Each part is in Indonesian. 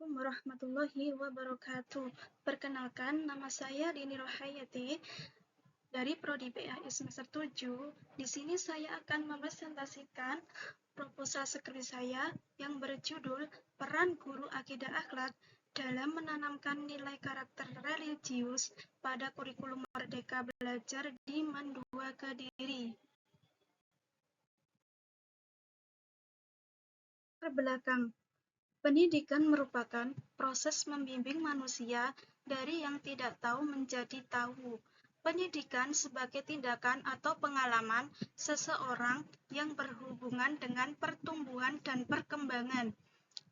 Assalamualaikum warahmatullahi wabarakatuh. Perkenalkan, nama saya Dini Rohayati dari Prodi BAI semester 7. Di sini saya akan mempresentasikan proposal skripsi saya yang berjudul Peran Guru Akidah Akhlak dalam menanamkan nilai karakter religius pada kurikulum Merdeka Belajar di MAN 2 Kediri. Terbelakang. Pendidikan merupakan proses membimbing manusia dari yang tidak tahu menjadi tahu. Pendidikan sebagai tindakan atau pengalaman seseorang yang berhubungan dengan pertumbuhan dan perkembangan,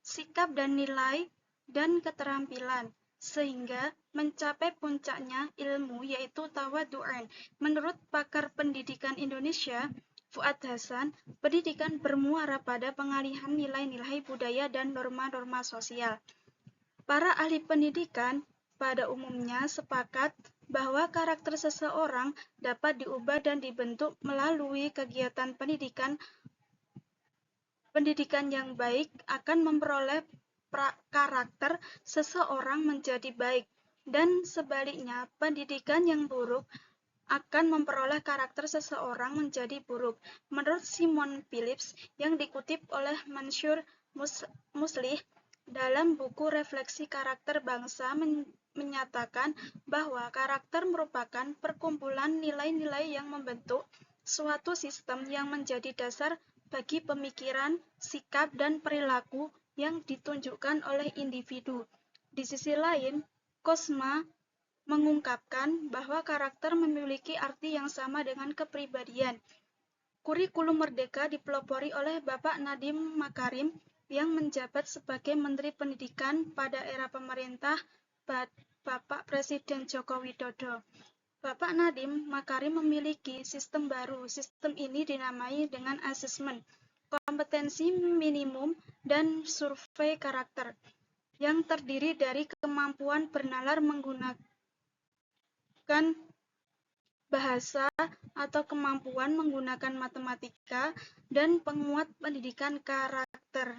sikap dan nilai, dan keterampilan, sehingga mencapai puncaknya ilmu yaitu tawadu'an. Menurut pakar pendidikan Indonesia, Fuad Hasan, pendidikan bermuara pada pengalihan nilai-nilai budaya dan norma-norma sosial. Para ahli pendidikan pada umumnya sepakat bahwa karakter seseorang dapat diubah dan dibentuk melalui kegiatan pendidikan. Pendidikan yang baik akan memperoleh karakter seseorang menjadi baik, dan sebaliknya, pendidikan yang buruk akan memperoleh karakter seseorang menjadi buruk. Menurut Simon Phillips yang dikutip oleh Mansur Muslih dalam buku Refleksi Karakter Bangsa menyatakan bahwa karakter merupakan perkumpulan nilai-nilai yang membentuk suatu sistem yang menjadi dasar bagi pemikiran, sikap, dan perilaku yang ditunjukkan oleh individu. Di sisi lain, Kosma mengungkapkan bahwa karakter memiliki arti yang sama dengan kepribadian. Kurikulum Merdeka dipelopori oleh Bapak Nadiem Makarim yang menjabat sebagai Menteri Pendidikan pada era pemerintah Bapak Presiden Joko Widodo. Bapak Nadiem Makarim memiliki sistem baru. Sistem ini dinamai dengan asesmen, kompetensi minimum, dan survei karakter, yang terdiri dari kemampuan bernalar menggunakan bahasa atau kemampuan menggunakan matematika, dan penguat pendidikan karakter.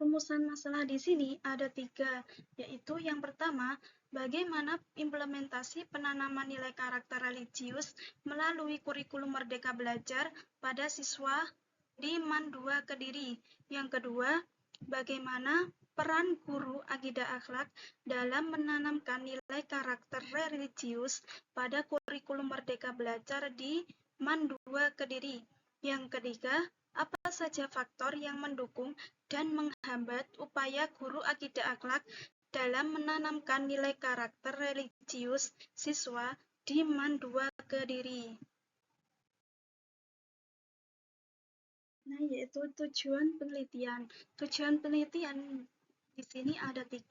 Rumusan masalah di sini ada 3, yaitu yang pertama, bagaimana implementasi penanaman nilai karakter religius melalui kurikulum Merdeka Belajar pada siswa di MAN 2 Kediri. Yang kedua, bagaimana peran guru akidah akhlak dalam menanamkan nilai karakter religius pada kurikulum Merdeka Belajar di MAN 2 Kediri. Yang ketiga, apa saja faktor yang mendukung dan menghambat upaya guru akidah akhlak dalam menanamkan nilai karakter religius siswa di MAN 2 Kediri? Nah, yaitu tujuan penelitian. Tujuan penelitian di sini ada 3.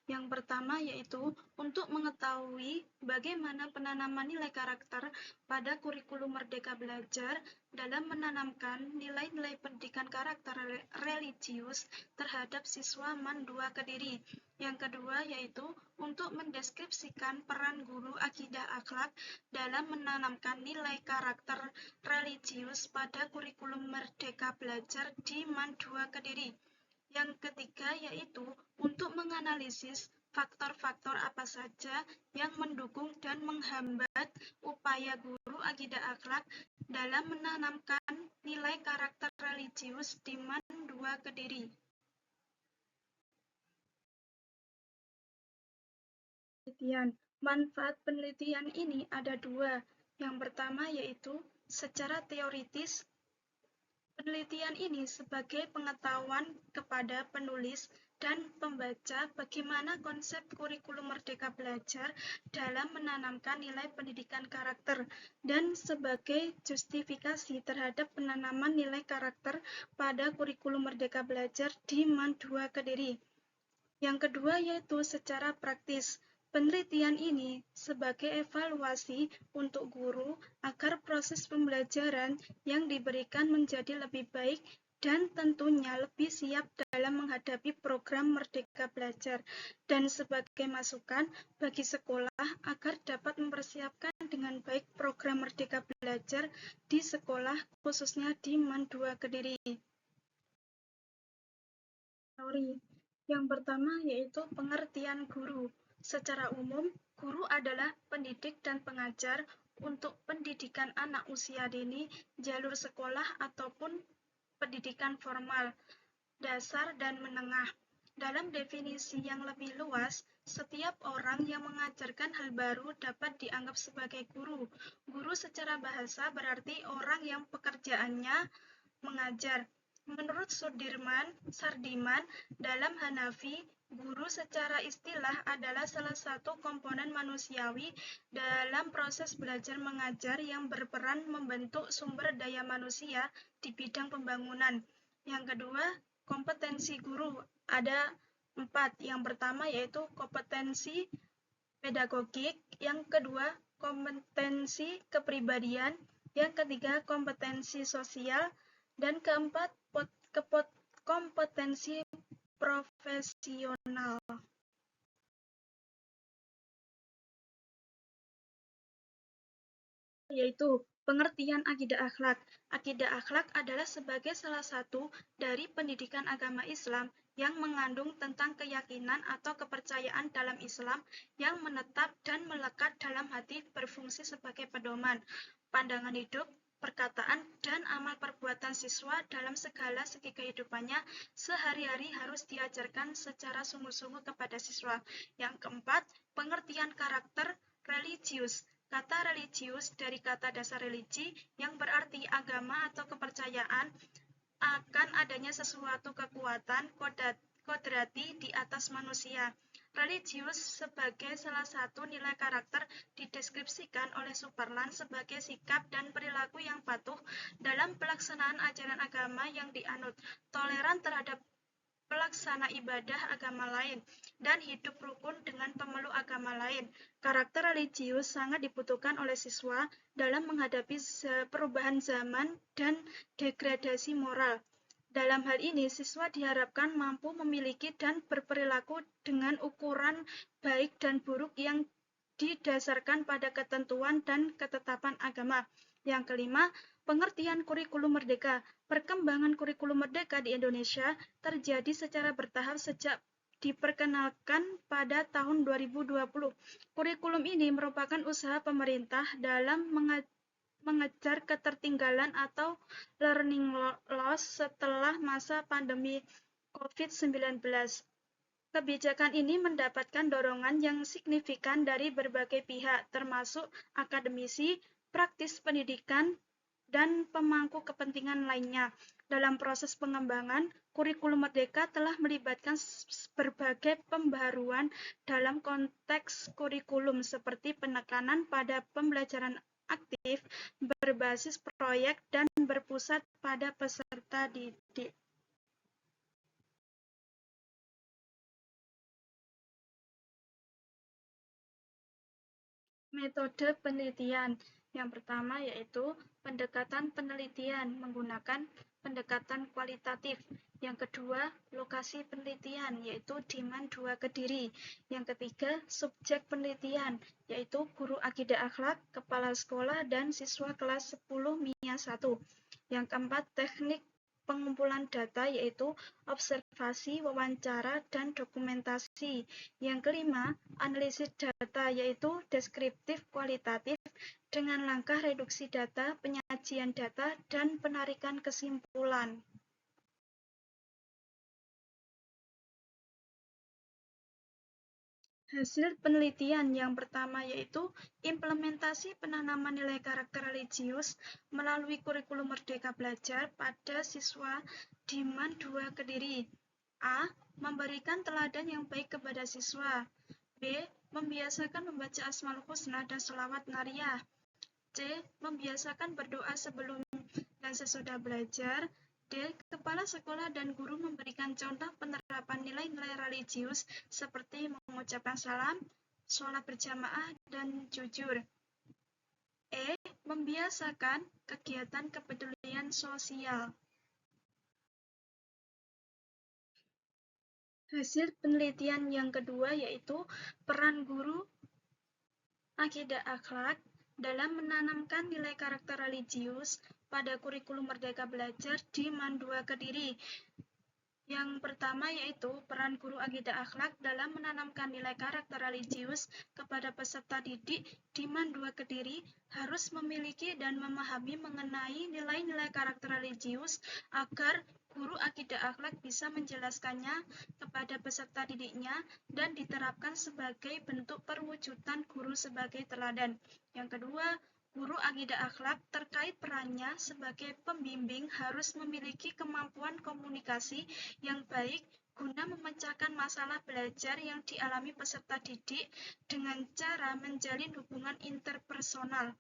Yang pertama yaitu untuk mengetahui bagaimana penanaman nilai karakter pada kurikulum Merdeka Belajar dalam menanamkan nilai-nilai pendidikan karakter religius terhadap siswa MAN 2 Kediri. Yang kedua yaitu untuk mendeskripsikan peran guru akidah akhlak dalam menanamkan nilai karakter religius pada kurikulum Merdeka Belajar di MAN 2 Kediri. Yang ketiga yaitu untuk menganalisis faktor-faktor apa saja yang mendukung dan menghambat upaya guru akidah akhlak dalam menanamkan nilai karakter religius di MAN 2 Kediri. Manfaat penelitian ini ada 2. Yang pertama yaitu secara teoritis, penelitian ini sebagai pengetahuan kepada penulis dan pembaca bagaimana konsep kurikulum Merdeka Belajar dalam menanamkan nilai pendidikan karakter, dan sebagai justifikasi terhadap penanaman nilai karakter pada kurikulum Merdeka Belajar di MAN 2 Kediri. Yang kedua yaitu secara praktis. Penelitian ini sebagai evaluasi untuk guru agar proses pembelajaran yang diberikan menjadi lebih baik dan tentunya lebih siap dalam menghadapi program Merdeka Belajar, dan sebagai masukan bagi sekolah agar dapat mempersiapkan menjalankan dengan baik program Merdeka Belajar di sekolah, khususnya di MAN 2 Kediri. Teori yang pertama yaitu pengertian guru. Secara umum, guru adalah pendidik dan pengajar untuk pendidikan anak usia dini, jalur sekolah ataupun pendidikan formal, dasar dan menengah. Dalam definisi yang lebih luas, setiap orang yang mengajarkan hal baru dapat dianggap sebagai guru. Guru secara bahasa berarti orang yang pekerjaannya mengajar. Menurut Sardiman, dalam Hanafi, guru secara istilah adalah salah satu komponen manusiawi dalam proses belajar mengajar yang berperan membentuk sumber daya manusia di bidang pembangunan. Yang kedua, kompetensi guru ada 4. Yang pertama yaitu kompetensi pedagogik, yang kedua kompetensi kepribadian, yang ketiga kompetensi sosial, dan keempat kompetensi profesional. Yaitu pengertian akidah akhlak. Akidah akhlak adalah sebagai salah satu dari pendidikan agama Islam yang mengandung tentang keyakinan atau kepercayaan dalam Islam yang menetap dan melekat dalam hati, berfungsi sebagai pedoman, pandangan hidup, perkataan, dan amal perbuatan siswa dalam segala segi kehidupannya sehari-hari harus diajarkan secara sungguh-sungguh kepada siswa. Yang keempat, pengertian karakter religius. Kata religius dari kata dasar religi yang berarti agama atau kepercayaan akan adanya sesuatu kekuatan kodrati di atas manusia. Religius sebagai salah satu nilai karakter dideskripsikan oleh Superlan sebagai sikap dan perilaku yang patuh dalam pelaksanaan ajaran agama yang dianut, toleran terhadap pelaksana ibadah agama lain, dan hidup rukun dengan pemeluk agama lain. Karakter religius sangat dibutuhkan oleh siswa dalam menghadapi perubahan zaman dan degradasi moral. Dalam hal ini, siswa diharapkan mampu memiliki dan berperilaku dengan ukuran baik dan buruk yang didasarkan pada ketentuan dan ketetapan agama. Yang kelima, pengertian kurikulum merdeka. Perkembangan kurikulum merdeka di Indonesia terjadi secara bertahap sejak diperkenalkan pada tahun 2020. Kurikulum ini merupakan usaha pemerintah dalam mengejar ketertinggalan atau learning loss setelah masa pandemi COVID-19. Kebijakan ini mendapatkan dorongan yang signifikan dari berbagai pihak, termasuk akademisi, praktis pendidikan, dan pemangku kepentingan lainnya. Dalam proses pengembangan, kurikulum merdeka telah melibatkan berbagai pembaruan dalam konteks kurikulum seperti penekanan pada pembelajaran aktif, berbasis proyek, dan berpusat pada peserta didik. Metode penelitian. Yang pertama yaitu pendekatan penelitian menggunakan pendekatan kualitatif. Yang kedua, lokasi penelitian yaitu di MAN 2 Kediri. Yang ketiga, subjek penelitian yaitu guru akidah akhlak, kepala sekolah, dan siswa kelas 10 MIA 1. Yang keempat, teknik pengumpulan data yaitu observasi, wawancara, dan dokumentasi. Yang kelima, analisis data yaitu deskriptif kualitatif dengan langkah reduksi data, penyajian data, dan penarikan kesimpulan. Hasil penelitian yang pertama yaitu implementasi penanaman nilai karakter religius melalui kurikulum Merdeka Belajar pada siswa di MAN 2 Kediri. A. Memberikan teladan yang baik kepada siswa. B. Membiasakan membaca Asmaul Husna dan sholawat nariyah. C. Membiasakan berdoa sebelum dan sesudah belajar. D. Kepala sekolah dan guru memberikan contoh penerapan nilai-nilai religius seperti mengucapkan salam, sholat berjamaah, dan jujur. E. Membiasakan kegiatan kepedulian sosial. Hasil penelitian yang kedua yaitu peran guru akidah akhlak dalam menanamkan nilai karakter religius pada kurikulum Merdeka Belajar di MAN 2 Kediri. Yang pertama yaitu peran guru akidah akhlak dalam menanamkan nilai karakter religius kepada peserta didik di MAN 2 Kediri harus memiliki dan memahami mengenai nilai-nilai karakter religius agar guru akidah akhlak bisa menjelaskannya kepada peserta didiknya dan diterapkan sebagai bentuk perwujudan guru sebagai teladan. Yang kedua, guru akidah akhlak terkait perannya sebagai pembimbing harus memiliki kemampuan komunikasi yang baik guna memecahkan masalah belajar yang dialami peserta didik dengan cara menjalin hubungan interpersonal.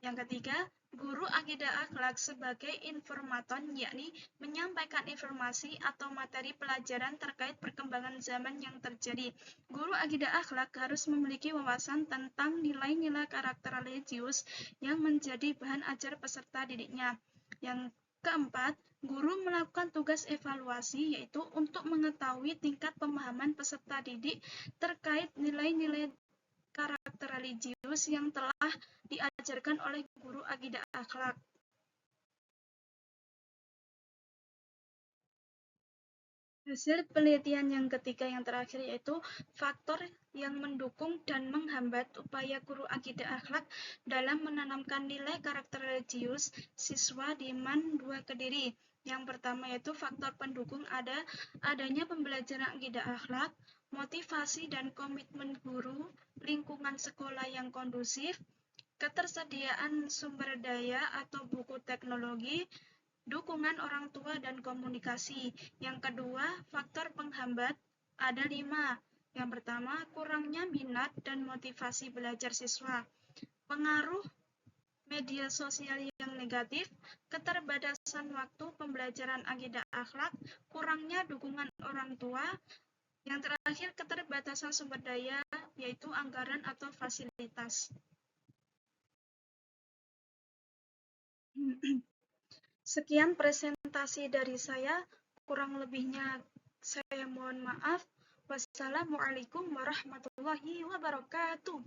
Yang ketiga, guru akidah akhlak sebagai informator, yakni menyampaikan informasi atau materi pelajaran terkait perkembangan zaman yang terjadi. Guru akidah akhlak harus memiliki wawasan tentang nilai-nilai karakter religius yang menjadi bahan ajar peserta didiknya. Yang keempat, guru melakukan tugas evaluasi, yaitu untuk mengetahui tingkat pemahaman peserta didik terkait nilai-nilai karakter religius yang telah diajarkan oleh guru akidah akhlak. Hasil penelitian yang ketiga yang terakhir yaitu faktor yang mendukung dan menghambat upaya guru akidah akhlak dalam menanamkan nilai karakter religius siswa di MAN 2 Kediri. Yang pertama yaitu faktor pendukung adanya pembelajaran akidah akhlak, motivasi dan komitmen guru, lingkungan sekolah yang kondusif, ketersediaan sumber daya atau buku teknologi, dukungan orang tua dan komunikasi. Yang kedua, faktor penghambat ada 5. Yang pertama, kurangnya minat dan motivasi belajar siswa. Pengaruh media sosial yang negatif, keterbatasan waktu pembelajaran akidah akhlak, kurangnya dukungan orang tua. Yang terakhir, keterbatasan sumber daya, yaitu anggaran atau fasilitas. Sekian presentasi dari saya, kurang lebihnya saya mohon maaf. Wassalamualaikum warahmatullahi wabarakatuh.